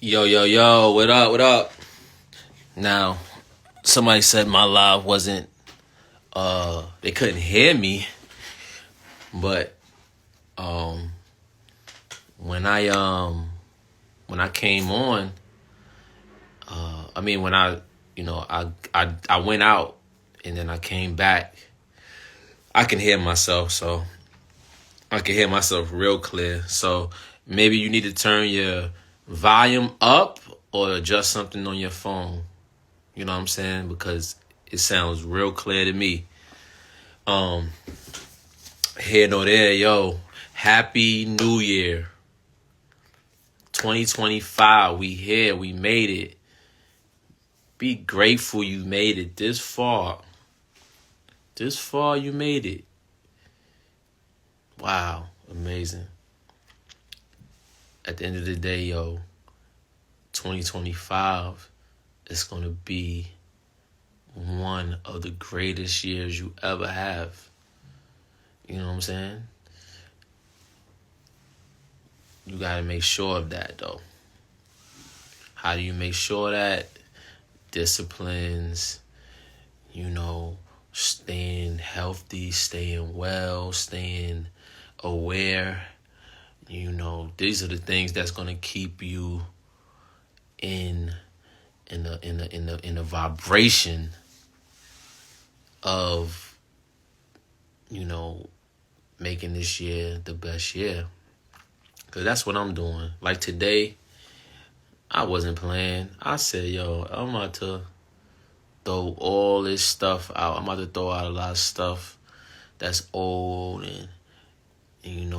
Yo, yo, yo, what up, what up? Now, somebody said my live wasn't, they couldn't hear me, but, um, when I, um, when I came on, when I went out and then I came back, I can hear myself, so I can hear myself real clear. So maybe you need to turn your volume up or adjust something on your phone. You know what I'm saying? Because it sounds real clear to me. Here no there, yo. Happy New Year. 2025. We here. We made it. Be grateful you made it this far. This far you made it. Wow. Amazing. At the end of the day, yo, 2025 is going to be one of the greatest years you ever have. You know what I'm saying? You got to make sure of that, though. How do you make sure that? Disciplines, staying healthy, staying well, staying aware. These are the things that's going to keep you in the vibration of making this year the best year. Because that's what I'm doing. Like today, I wasn't playing. I said, yo, I'm about to throw all this stuff out. I'm about to throw out a lot of stuff that's old and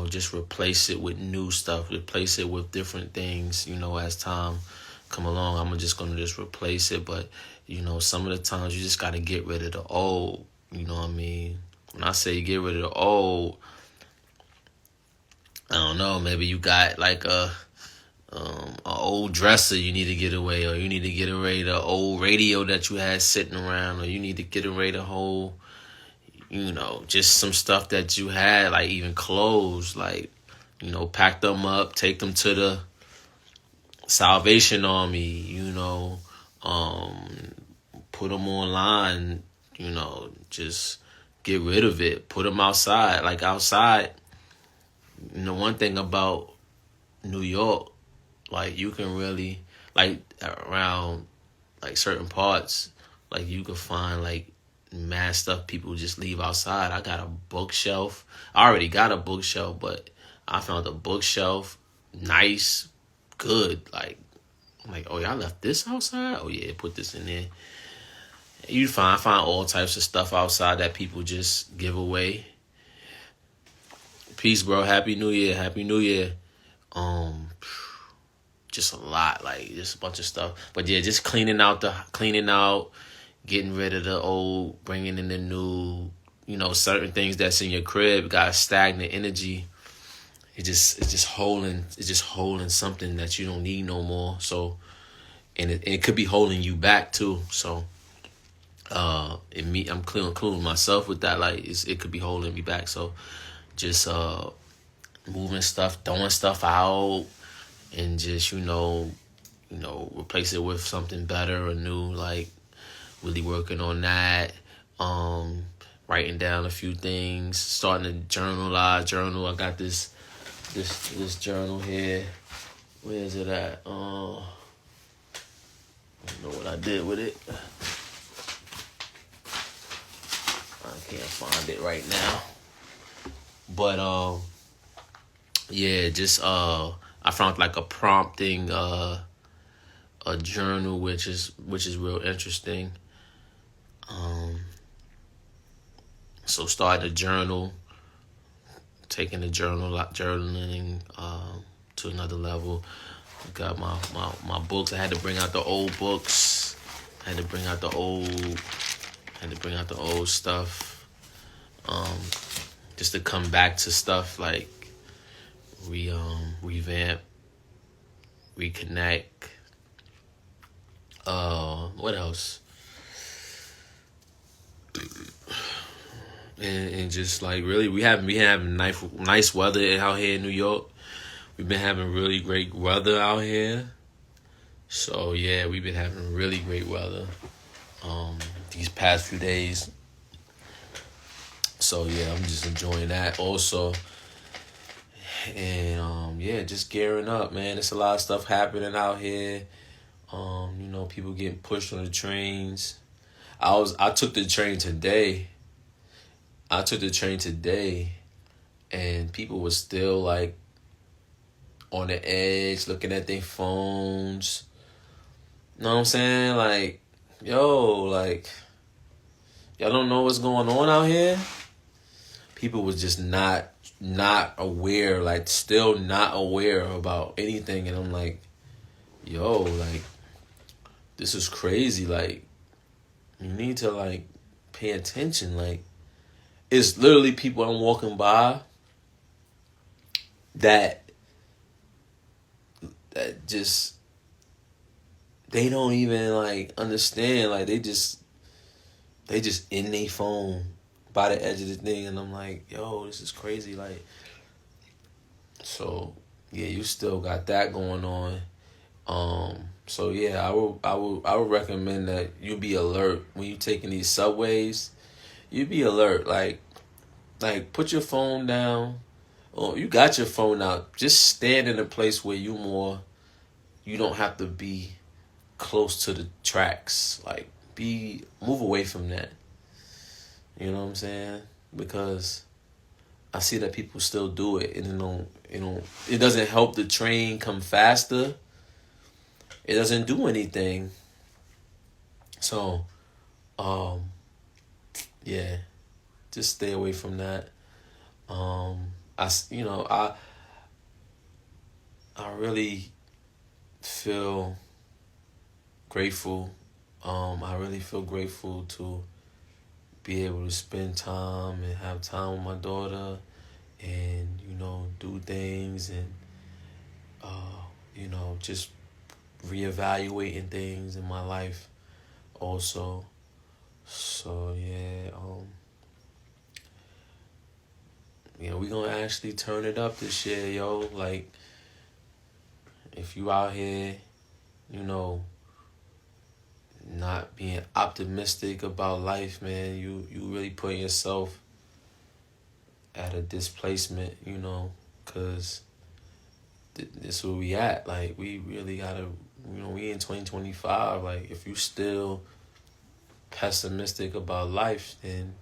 just replace it with new stuff. Replace it with different things, as time come along. I'm just going to just replace it. But, some of the times you just got to get rid of the old. You know what I mean? When I say get rid of the old, I don't know, maybe you got like an old dresser you need to get away, or you need to get away the old radio that you had sitting around, or you need to get away the whole, just some stuff that you had, like even clothes, like, pack them up, take them to the Salvation Army, put them online, just get rid of it, put them outside. Like outside, one thing about New York, like you can really, like around like certain parts, like you can find like mad stuff people just leave outside. I got a bookshelf. I already got a bookshelf, but I found a bookshelf, nice, good. Like, I'm like, oh, y'all left this outside? Oh yeah, put this in there. I find all types of stuff outside that people just give away. Peace, bro. Happy New Year. Happy New Year. Just a lot, like just a bunch of stuff. But yeah, just cleaning out, getting rid of the old, bringing in the new. Certain things that's in your crib got stagnant energy. It's just holding something that you don't need no more. So, and it could be holding you back too. So, I'm including myself with that. Like it could be holding me back. So, just moving stuff, throwing stuff out, and just replace it with something better or new. Like really working on that. Writing down a few things, starting to journal. I got this journal here. Where is it at? I don't know what I did with it. I can't find it right now. But yeah, just I found like a prompting a journal which is real interesting. So starting a journal, taking the journaling to another level. I got my books. I had to bring out the old books. I had to bring out the old stuff. Just to come back to stuff like revamp, reconnect. What else? And just like really, we have been having nice weather out here in New York. We've been having really great weather out here. So yeah, we've been having really great weather these past few days. So yeah, I'm just enjoying that also. And yeah, just gearing up, man. There's a lot of stuff happening out here. People getting pushed on the trains. I took the train today. I took the train today and people were still like on the edge looking at their phones. You know what I'm saying? Like, yo, like y'all don't know what's going on out here? People was just not aware, like still not aware about anything, and I'm like, yo, like this is crazy. Like you need to like pay attention. Like it's literally people I'm walking by that just they don't even like understand. Like they just in their phone by the edge of the thing, and I'm like, yo, this is crazy. Like, so yeah, you still got that going on. So yeah, I would recommend that you be alert when you taking these subways. You be alert, like put your phone down. Or you got your phone out. Just stand in a place where you don't have to be close to the tracks. Like move away from that. You know what I'm saying? Because I see that people still do it, and it doesn't help the train come faster. It doesn't do anything. So, yeah, just stay away from that. I really feel grateful. I really feel grateful to be able to spend time and have time with my daughter, and do things, and just reevaluating things in my life also. So yeah, we gonna actually turn it up this year, yo. Like if you out here, not being optimistic about life, man, you really putting yourself at a displacement, because this is where we at. Like we really gotta, we in 2025. Like if you still pessimistic about life, then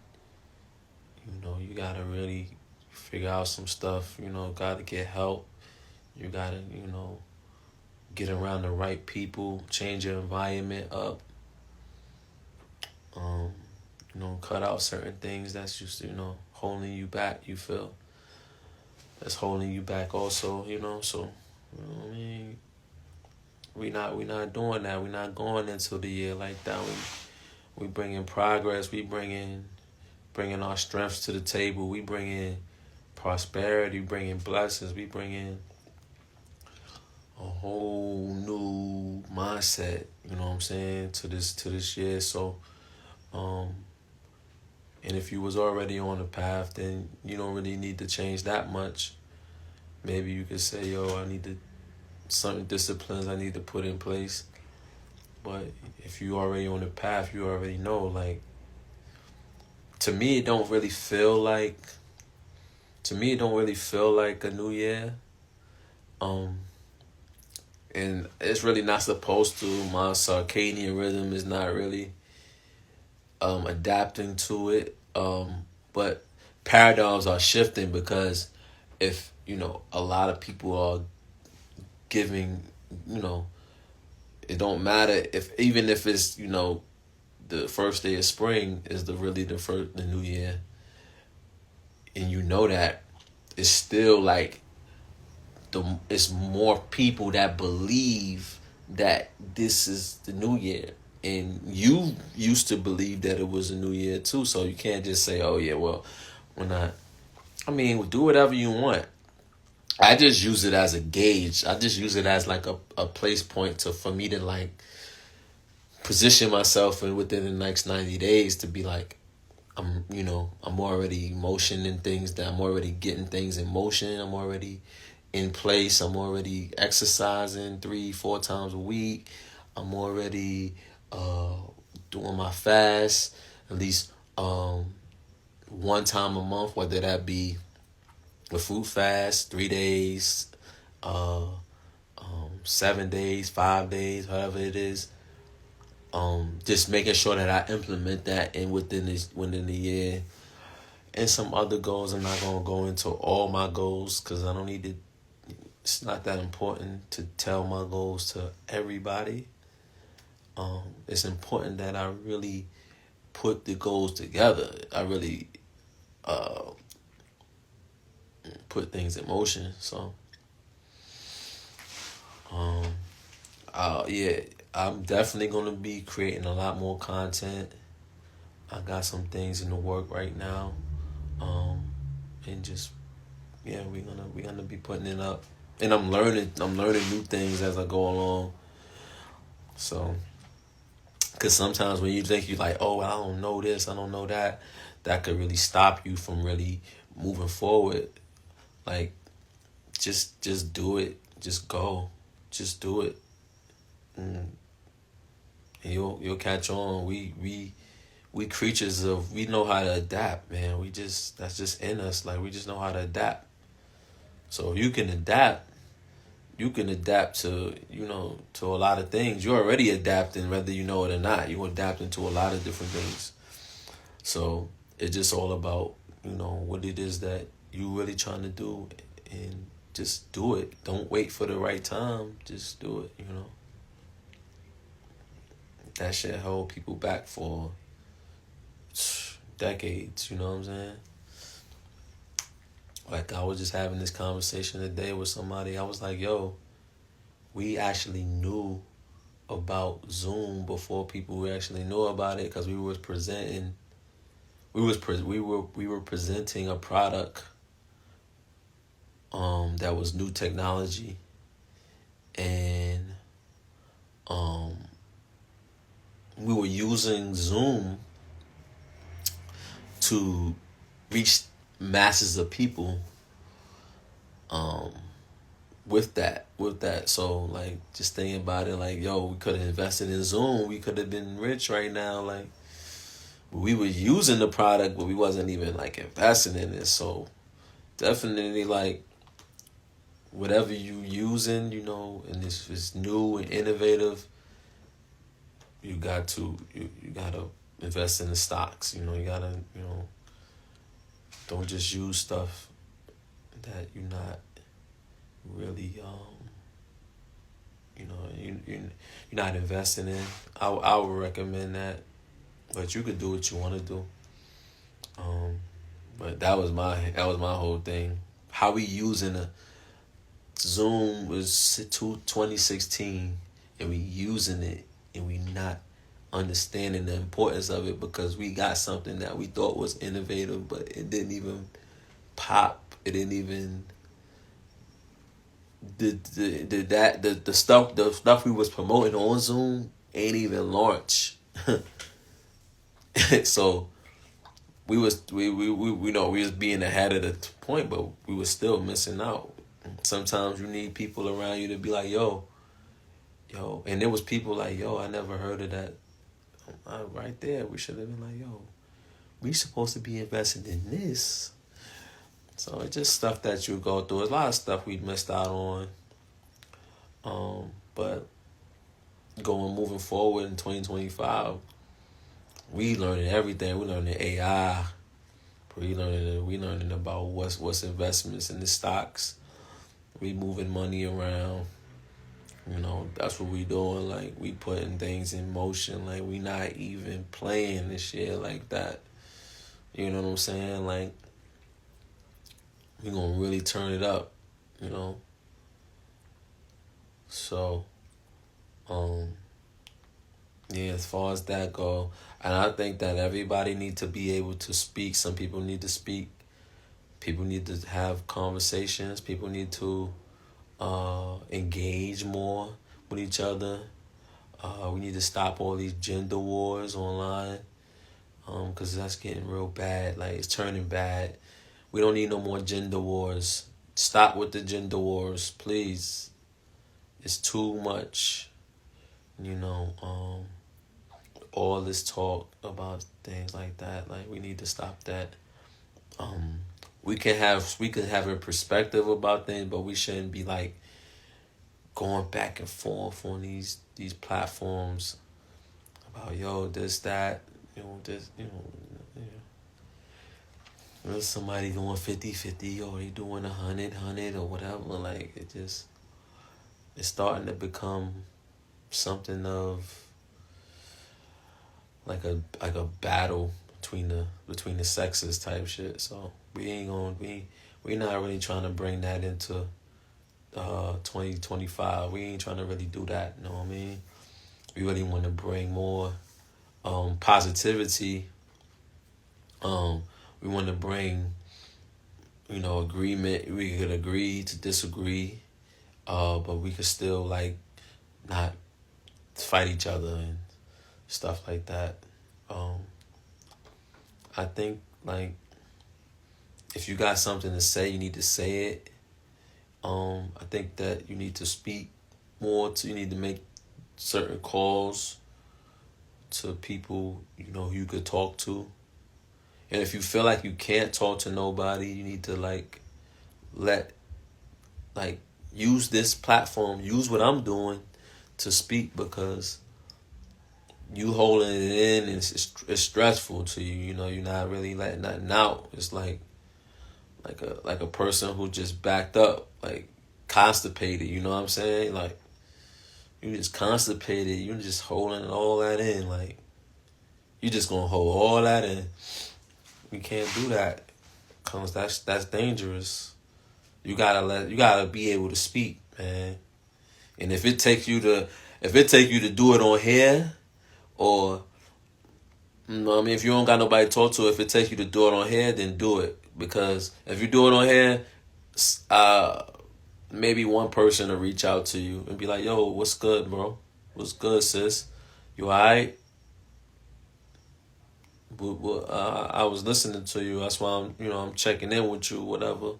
you gotta really figure out some stuff. Gotta get help. You gotta get around the right people, change your environment up. Cut out certain things that's just holding you back. You feel that's holding you back also. So what I mean, we not doing that. We not going into the year like that. We bringing progress. We bringing our strengths to the table. We bringing prosperity. Bringing blessings. We bringing a whole new mindset. You know what I'm saying, to this year. So, and if you was already on the path, then you don't really need to change that much. Maybe you could say, yo, I need certain disciplines I need to put in place. But if you already on the path, you already know. Like, to me, it don't really feel like a new year. And it's really not supposed to. My circadian rhythm is not really adapting to it. But paradigms are shifting, because if a lot of people are giving, it don't matter even if it's the first day of spring is the new year, and that it's still like it's more people that believe that this is the new year, and you used to believe that it was a new year too. So you can't just say, oh yeah, well, we're not. I mean, do whatever you want. I just use it as a gauge. I just use it as like a place point for me to like position myself in within the next 90 days to be like, I'm already motioning things, that I'm already getting things in motion. I'm already in place. I'm already exercising 3-4 times a week. I'm already doing my fast at least 1 time a month, whether that be a fruit fast, 3 days, 7 days, 5 days, however it is. Just making sure that I implement that in within the year. And some other goals. I'm not gonna go into all my goals because I don't need to. It's not that important to tell my goals to everybody. It's important that I really put the goals together. I really put things in motion. So, yeah, I'm definitely gonna be creating a lot more content. I got some things in the work right now, and just yeah, we're gonna be putting it up, and I'm learning new things as I go along. So, because sometimes when you think you like, oh, I don't know this, I don't know that, that could really stop you from really moving forward. Like, just do it, just go, just do it, and you'll catch on. We creatures of we know how to adapt, man. That's just in us. Like we just know how to adapt. So if you can adapt to to a lot of things. You're already adapting whether you know it or not. You're adapting to a lot of different things. So it's just all about what it is that you really trying to do, and just do it. Don't wait for the right time. Just do it. That shit hold people back for decades. You know what I'm saying? Like I was just having this conversation today with somebody. I was like, "Yo, we actually knew about Zoom before people actually knew about it because we were presenting a product that was new technology, and we were using Zoom to reach masses of people with that. So like just thinking about it, like, yo, we could have invested in Zoom, we could have been rich right now. Like we were using the product but we wasn't even like investing in it. So definitely, like, whatever you using, and this is new and innovative, you gotta invest in the stocks. You gotta, don't just use stuff that you're not really you're not investing in. I would recommend that, but you could do what you want to do. But that was my whole thing. How we using a Zoom was 2016, and we using it, and we not understanding the importance of it because we got something that we thought was innovative, but it didn't even pop. It didn't even the stuff we was promoting on Zoom ain't even launch. So we was being ahead of the point, but we was still missing out. Sometimes you need people around you to be like, yo, and there was people like, yo, I never heard of that. Right there, we should have been like, yo, we supposed to be investing in this. So it's just stuff that you go through. There's a lot of stuff we missed out on. But moving forward in 2025, we learning everything. We learning AI. We learning about what's investments in the stocks. We moving money around. That's what we doing. Like we putting things in motion. Like we not even playing this shit like that. You know what I'm saying? Like we gonna really turn it up. So, yeah, as far as that go, and I think that everybody need to be able to speak. Some people need to speak. People need to have conversations. People need to engage more with each other. We need to stop all these gender wars online, because that's getting real bad. Like it's turning bad. We don't need no more gender wars. Stop with the gender wars, please. It's too much. You know, all this talk about things like that. Like, we need to stop that. Um, we could have a perspective about things, but we shouldn't be like going back and forth on these platforms about, yo, this, that, this, there's somebody going 50-50, or they doing 100 or whatever. Like, it's starting to become something of like a battle between the sexes type shit. So we're not really trying to bring that into 2025. We ain't trying to really do that, you know what I mean? We really want to bring more positivity. We want to bring, agreement. We could agree to disagree, but we could still, like, not fight each other and stuff like that. I think, like, if you got something to say, you need to say it. I think that you need to speak more. You need to make certain calls to people, who you could talk to. And if you feel like you can't talk to nobody, you need to, use this platform, use what I'm doing to speak, because you holding it in, and it's stressful to you. You're not really letting nothing out. It's like a person who just backed up, like constipated. You know what I'm saying? Like, you just constipated. You just holding all that in. Like, you just gonna hold all that in. You can't do that, cause that's dangerous. You gotta be able to speak, man. And if it take you to do it on here, or, if you don't got nobody to talk to, if it takes you to do it on here, then do it. Because if you do it on here, maybe one person will reach out to you and be like, yo, what's good, bro? What's good, sis? You alright? I was listening to you. That's why I'm checking in with you, whatever,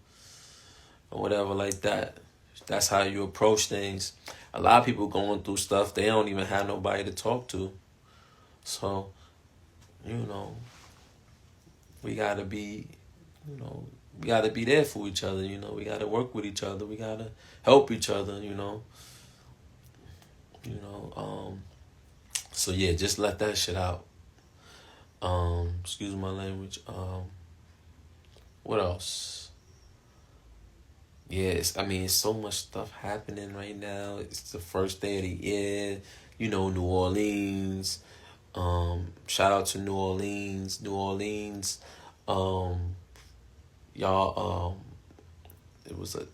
or whatever like that. That's how you approach things. A lot of people going through stuff, they don't even have nobody to talk to. So, we gotta be, we gotta be there for each other. We gotta work with each other. We gotta help each other. So yeah, just let that shit out. Excuse my language. What else? Yeah, it's so much stuff happening right now. It's the first day of the year. New Orleans. Shout out to New Orleans. Y'all. It was an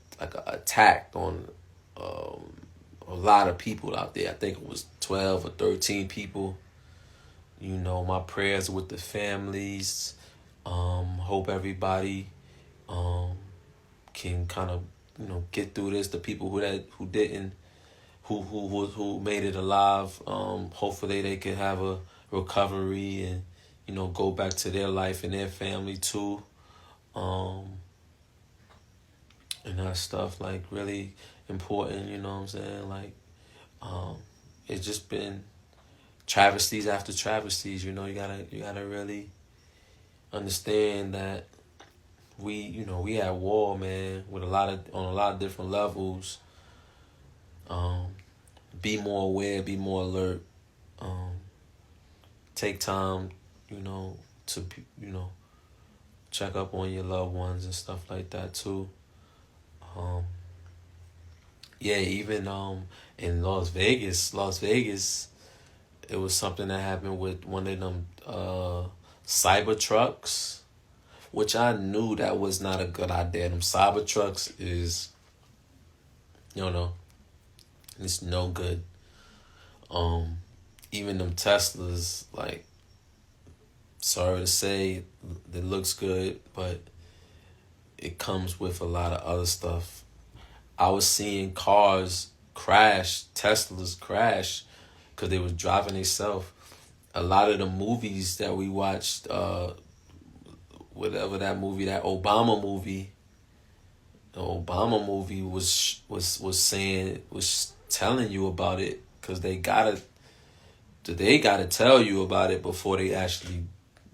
attack on a lot of people out there. I think it was 12 or 13 people. My prayers with the families. Hope everybody can kind of get through this. The people who didn't, who made it alive. Hopefully they can have a recovery and go back to their life and their family too. And that stuff, like, really important. You know what I'm saying? Like, it's just been travesties after travesties. You gotta really understand that we at war, man, with on a lot of different levels. Be more aware, be more alert. Take time, to check up on your loved ones and stuff like that too. Yeah, even in Las Vegas, it was something that happened with one of them cybertrucks, which I knew that was not a good idea. Them cybertrucks is, it's no good. Even them Teslas, like, sorry to say, it looks good, but it comes with a lot of other stuff. I was seeing cars crash, Teslas crash, because they was driving themselves. A lot of the movies that we watched, whatever that movie, that Obama movie, the Obama movie was saying, was telling you about it, because they gotta tell you about it before they actually,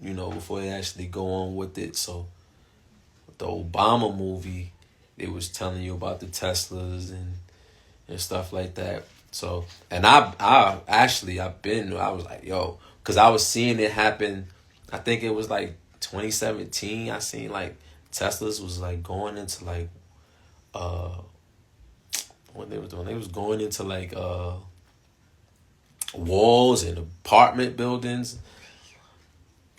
before they actually go on with it. So the Obama movie, it was telling you about the Teslas and stuff like that. So, and I actually, I was like, yo, because I was seeing it happen. I think it was like 2017. I seen like Teslas was like going into like, uh, when they was going into like, walls and apartment buildings,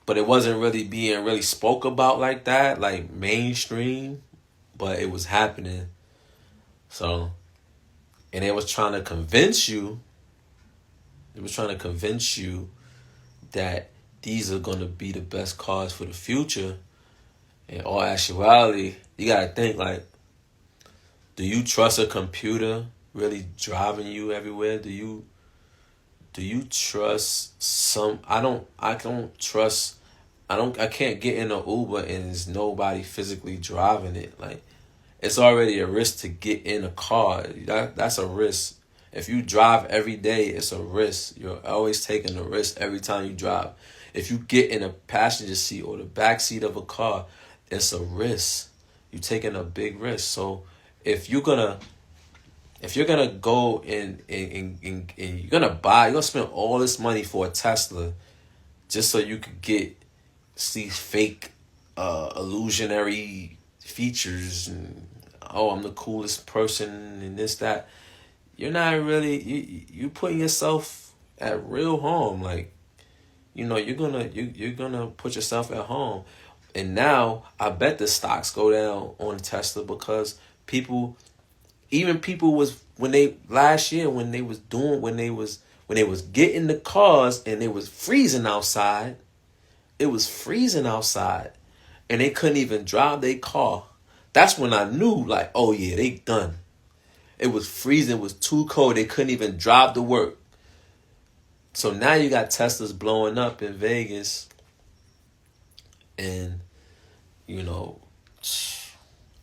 but it wasn't really being really spoke about like that, like mainstream, but it was happening. So, and it was trying to convince you, that these are going to be the best cars for the future. In all actuality, you got to think like, do you trust a computer really driving you everywhere? Do you trust some? I can't get in an Uber and there's nobody physically driving it. Like, it's already a risk to get in a car. That's a risk. If you drive every day, it's a risk. You're always taking a risk every time you drive. If you get in a passenger seat or the back seat of a car, it's a risk. You're taking a big risk. So if you're gonna go and you're gonna spend all this money for a Tesla just so you could get these fake illusionary features, and oh, I'm the coolest person and this that, you're not really, you putting yourself at real harm. Like, you're gonna put yourself at harm. And now I bet the stocks go down on Tesla because people, even people was, when they last year, when they was getting the cars and it was freezing outside, and they couldn't even drive their car. That's when I knew, like, oh yeah, they done. It was freezing, it was too cold, they couldn't even drive to work. So now you got Teslas blowing up in Vegas, and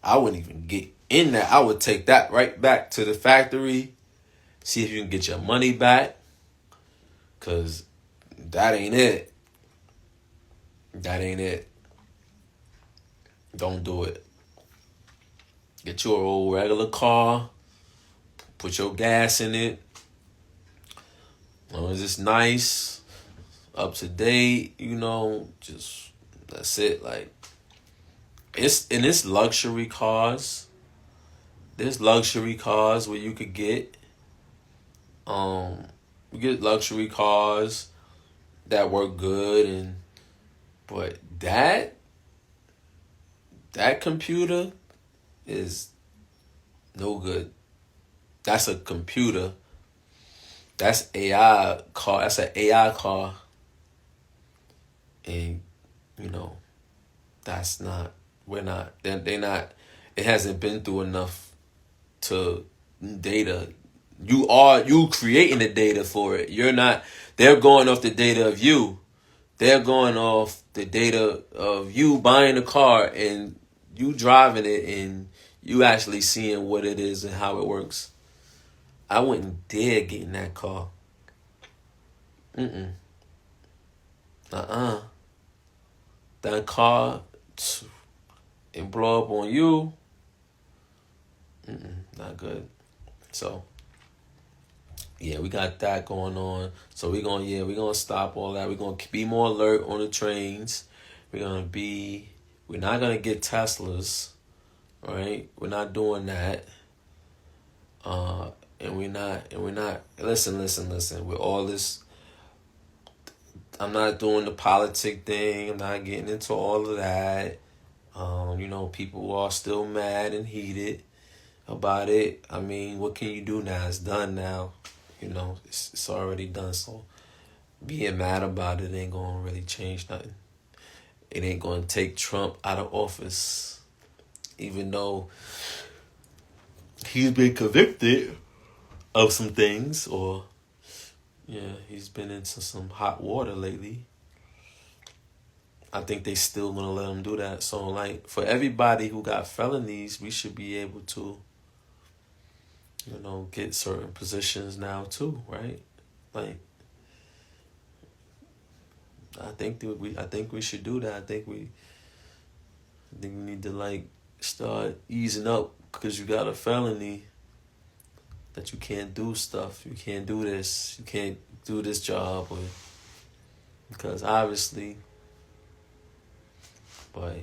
I wouldn't even get in that. I would take that right back to the factory, see if you can get your money back, because that ain't it. Don't do it. Get your old regular car, put your gas in it. As long as it's nice, up to date, just, that's it. Like, it's luxury cars. There's luxury cars where you could get, you get luxury cars that work good, but that computer is no good. That's a computer. That's AI car. That's an AI car. And, that's not, they're not, it hasn't been through enough to data. You creating the data for it. You're not, they're going off the data of you. They're going off the data of you buying a car and you driving it and you actually seeing what it is and how it works. I wouldn't dare get in that car. That car, it blow up on you. Not good. So, yeah, we got that going on. So we're gonna stop all that. We're gonna be more alert on the trains. We're not gonna get Teslas, right? We're not doing that. And we're not, listen, with all this, I'm not doing the politic thing. I'm not getting into all of that. People are still mad and heated about it. I mean, what can you do now? It's done now. It's already done. So being mad about it ain't gonna really change nothing. It ain't gonna take Trump out of office, even though he's been convicted of some things, or he's been into some hot water lately. I think they still gonna let them do that. So like for everybody who got felonies, we should be able to, get certain positions now too, right? Like I think we should do that. I think we need to like start easing up because you got a felony that you can't do stuff. You can't do this. You can't do this job because obviously, but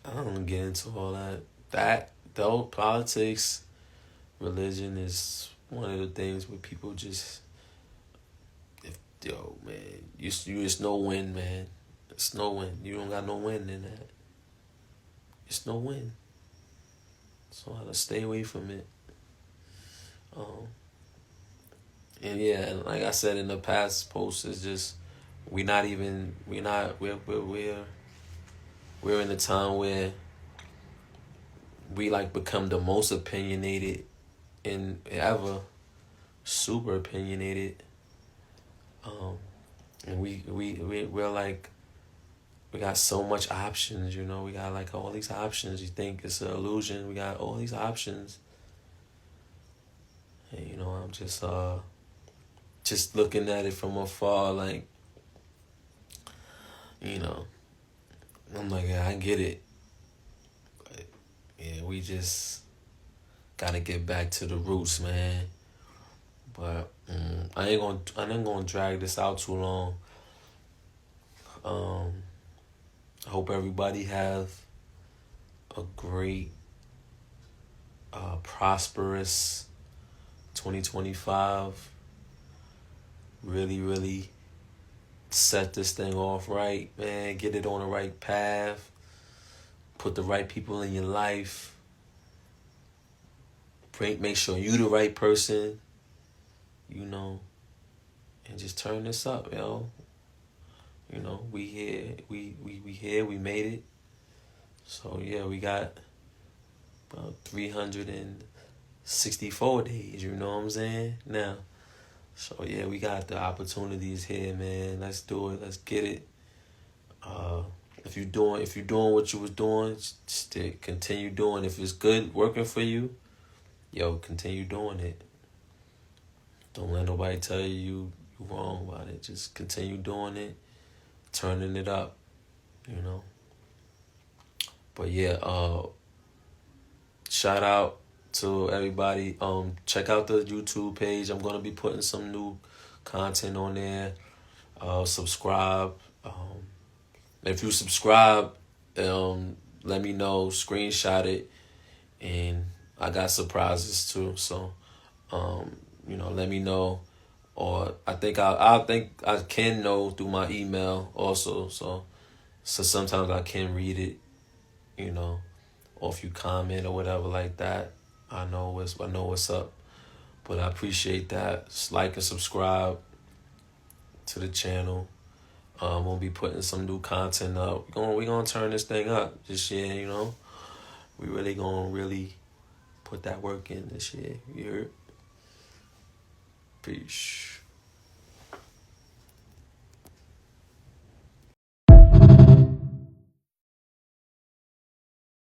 I don't get into all that. That though politics, religion is one of the things where people just, yo man, you just no win, man. It's no win. You don't got no win in that. It's no win. So I gotta stay away from it. And yeah, and like I said in the past posts, it's just we're in a time where we like become the most opinionated in ever, super opinionated. And we're like we got so much options, we got like all these options. You think it's an illusion, we got all these options. And I'm just looking at it from afar, like, I'm like, yeah, I get it. But yeah, we just gotta get back to the roots, man. But I ain't gonna drag this out too long. I hope everybody have a great, prosperous 2025. Really, really set this thing off right, man. Get it on the right path. Put the right people in your life. Make sure you the right person, and just turn this up, yo. We here, we here, we made it. So yeah, we got about 364 days, you know what I'm saying? Now. So yeah, we got the opportunities here, man. Let's do it. Let's get it. If you're doing what you was doing, continue doing. If it's good working for you, yo, continue doing it. Don't let nobody tell you wrong about it. Just continue doing it, turning it up, But yeah, shout out to everybody. Check out the YouTube page. I'm gonna be putting some new content on there. Subscribe. If you subscribe, let me know. Screenshot it, and I got surprises too. So, let me know. Or I think I can know through my email also. So sometimes I can read it, or if you comment or whatever like that. I know what's up, but I appreciate that. Just like and subscribe to the channel. We'll be putting some new content up. We gonna turn this thing up this year. We really gonna put that work in this year. You heard? Peace.